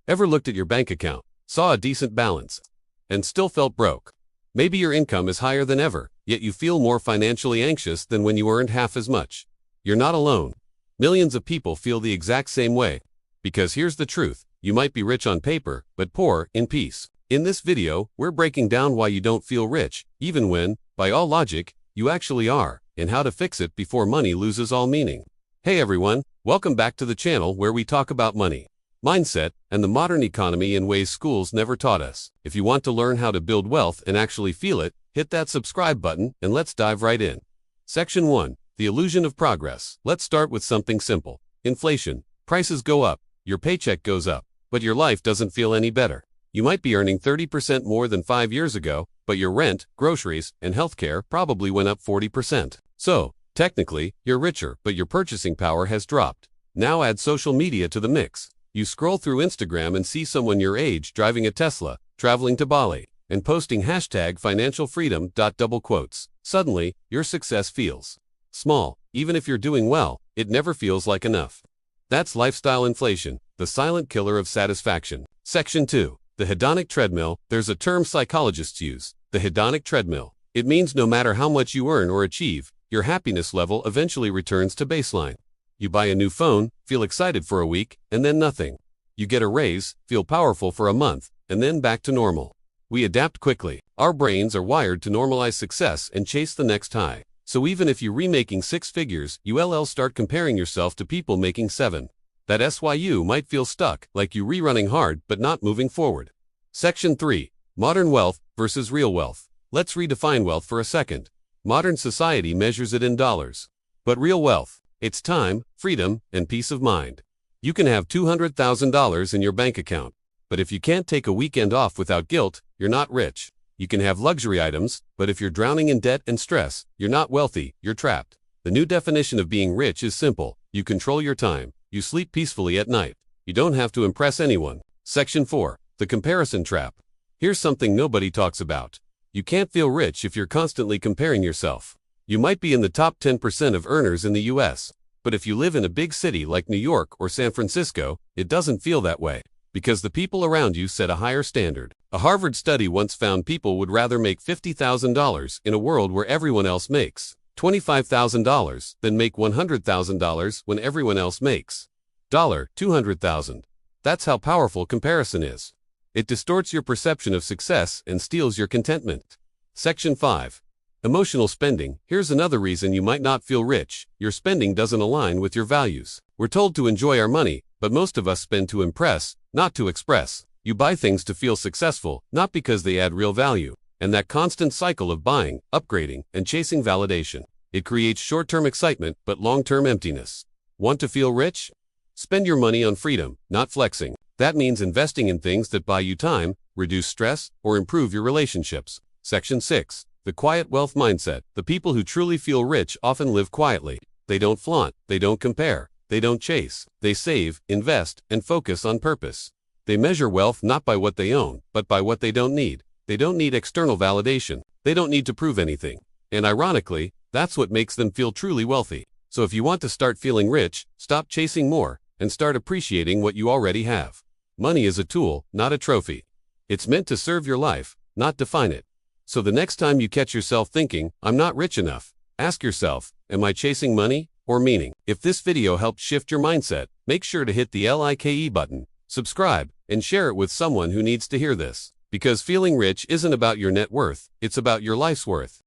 Ever looked at your bank account, saw a decent balance, and still felt broke? Maybe your income is higher than ever, yet you feel more financially anxious than when you earned half as much. You're not alone. Millions of people feel the exact same way. Because here's the truth, you might be rich on paper, but poor in peace. In this video, we're breaking down why you don't feel rich, even when, by all logic, you actually are, and how to fix it before money loses all meaning. Hey everyone, welcome back to the channel where we talk about money, mindset, and the modern economy in ways schools never taught us. If you want to learn how to build wealth and actually feel it, hit that subscribe button and let's dive right in. Section 1. The illusion of progress. Let's start with something simple. Inflation. Prices go up, your paycheck goes up, but your life doesn't feel any better. You might be earning 30% more than 5 years ago, but your rent, groceries, and healthcare probably went up 40%. So, technically, you're richer, but your purchasing power has dropped. Now add social media to the mix. You scroll through Instagram and see someone your age driving a Tesla, traveling to Bali, and posting #financialfreedom. Suddenly, your success feels small. Even if you're doing well, it never feels like enough. That's lifestyle inflation, the silent killer of satisfaction. Section 2. The hedonic treadmill. There's a term psychologists use, the hedonic treadmill. It means no matter how much you earn or achieve, your happiness level eventually returns to baseline. You buy a new phone, feel excited for a week, and then nothing. You get a raise, feel powerful for a month, and then back to normal. We adapt quickly. Our brains are wired to normalize success and chase the next high. So even if you're remaking 6 figures, you'll start comparing yourself to people making 7. That SYU might feel stuck, like you rerunning hard but not moving forward. Section 3. Modern wealth versus real wealth. Let's redefine wealth for a second. Modern society measures it in dollars. But real wealth, it's time, freedom, and peace of mind. You can have $200,000 in your bank account, but if you can't take a weekend off without guilt, you're not rich. You can have luxury items, but if you're drowning in debt and stress, you're not wealthy, you're trapped. The new definition of being rich is simple. You control your time. You sleep peacefully at night. You don't have to impress anyone. Section 4. The comparison trap. Here's something nobody talks about. You can't feel rich if you're constantly comparing yourself. You might be in the top 10% of earners in the US, but if you live in a big city like New York or San Francisco, it doesn't feel that way, because the people around you set a higher standard. A Harvard study once found people would rather make $50,000 in a world where everyone else makes $25,000 than make $100,000 when everyone else makes $200,000. That's how powerful comparison is. It distorts your perception of success and steals your contentment. Section 5. Emotional spending. Here's another reason you might not feel rich. Your spending doesn't align with your values. We're told to enjoy our money, but most of us spend to impress, not to express. You buy things to feel successful, not because they add real value. And that constant cycle of buying, upgrading, and chasing validation. It creates short-term excitement but long-term emptiness. Want to feel rich? Spend your money on freedom, not flexing. That means investing in things that buy you time, reduce stress, or improve your relationships. Section 6. The quiet wealth mindset. The people who truly feel rich often live quietly. They don't flaunt, they don't compare, they don't chase. They save, invest, and focus on purpose. They measure wealth not by what they own, but by what they don't need. They don't need external validation. They don't need to prove anything. And ironically, that's what makes them feel truly wealthy. So if you want to start feeling rich, stop chasing more, and start appreciating what you already have. Money is a tool, not a trophy. It's meant to serve your life, not define it. So the next time you catch yourself thinking, I'm not rich enough, ask yourself, am I chasing money or meaning? If this video helped shift your mindset, make sure to hit the like button, subscribe, and share it with someone who needs to hear this. Because feeling rich isn't about your net worth, it's about your life's worth.